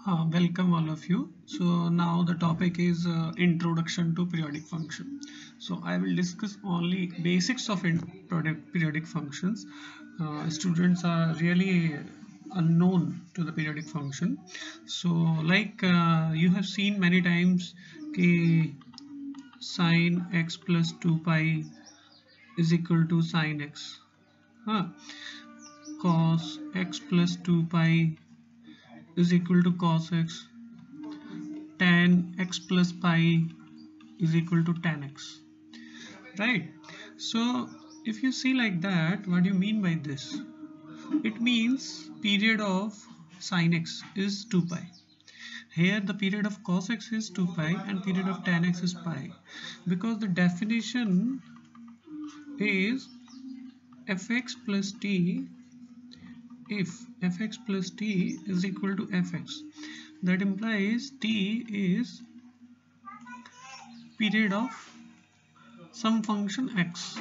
Welcome all of you. So now the topic is introduction to periodic function. So I will discuss only basics of periodic functions. Students are really unknown to the periodic function. So you have seen many times कि sine x plus 2 pi is equal to sine x. Cos x plus 2 pi is equal to cos x. Tan x plus pi is equal to tan x, right? So if you see like that, what do you mean by this? It means period of sin x is 2 pi. Here the period of cos x is 2 pi and period of tan x is pi, because the definition is fx plus t if fx plus t is equal to fx. That implies t is period of some function x.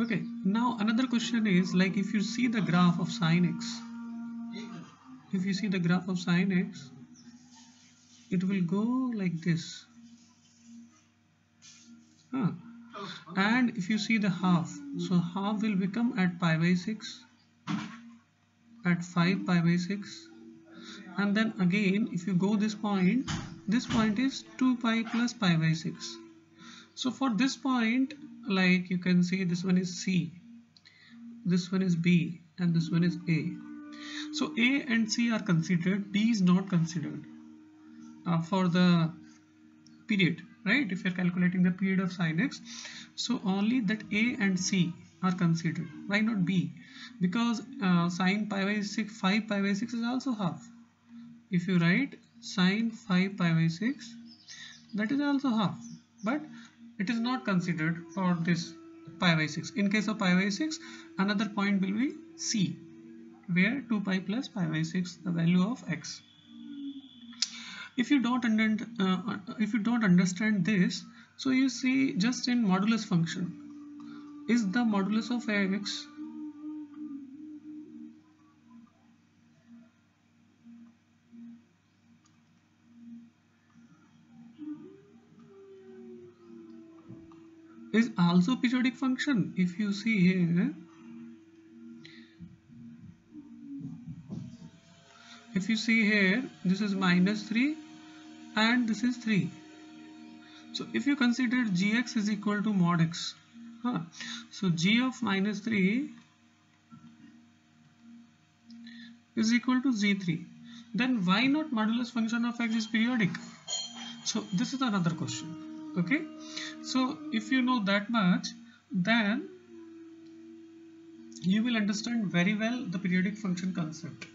Okay, now another question is, like, if you see the graph of sin x, if you see the graph of sin x, it will go like this. And if you see the half, so half will become at pi by 6, at 5 pi by 6, and then again if you go this point is 2 pi plus pi by 6. So for this point, like, you can see this one is C, this one is B, and this one is A. So A and C are considered, B is not considered for the period, right? If you're calculating the period of sin x, so only that A and C are considered. Why not B? Because sin pi by 6, 5 pi by 6 is also half. If you write sin 5 pi by 6, that is also half, but it is not considered for this pi by 6. In case of pi by 6, another point will be C, where 2 pi plus pi by 6 the value of x. If you don't understand this, so you see just in modulus function, is the modulus of x is also periodic function. If you see here, this is minus 3 and this is 3. So if you consider gx is equal to mod x, so g of minus 3 is equal to z3, then why not modulus function of x is periodic? So this is another question. Okay, so if you know that much, then you will understand very well the periodic function concept.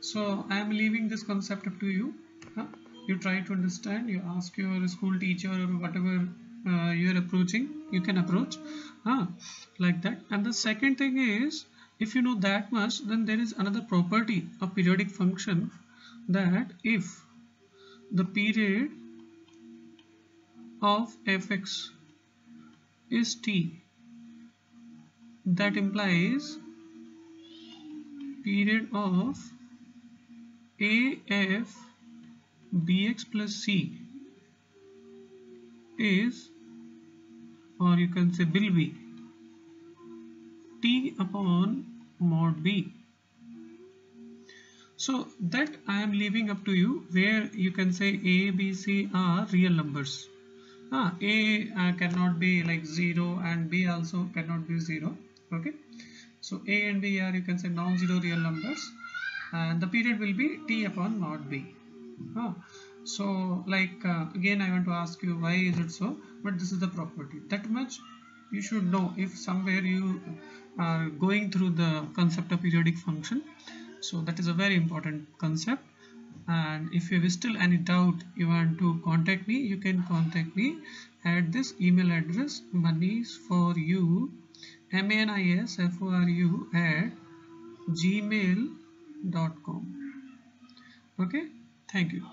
So I am leaving this concept up to you. You try to understand, you ask your school teacher or whatever you are approaching, you can approach like that. And the second thing is, if you know that much, then there is another property of periodic function, that if the period of fx is t, that implies period of af bx plus c is, or you can say will be, t upon mod b. So that I am leaving up to you, where you can say a, b, c are real numbers. A cannot be like 0 and B also cannot be 0. Okay, so A and B are, you can say, non-zero real numbers, and the period will be t upon mod b. So like again I want to ask you, why is it so? But this is the property. That much you should know if somewhere you are going through the concept of periodic function. So that is a very important concept. And if you have still any doubt, you want to contact me, you can contact me at this email address, manisforyou, manisforu at gmail.com. Okay, thank you.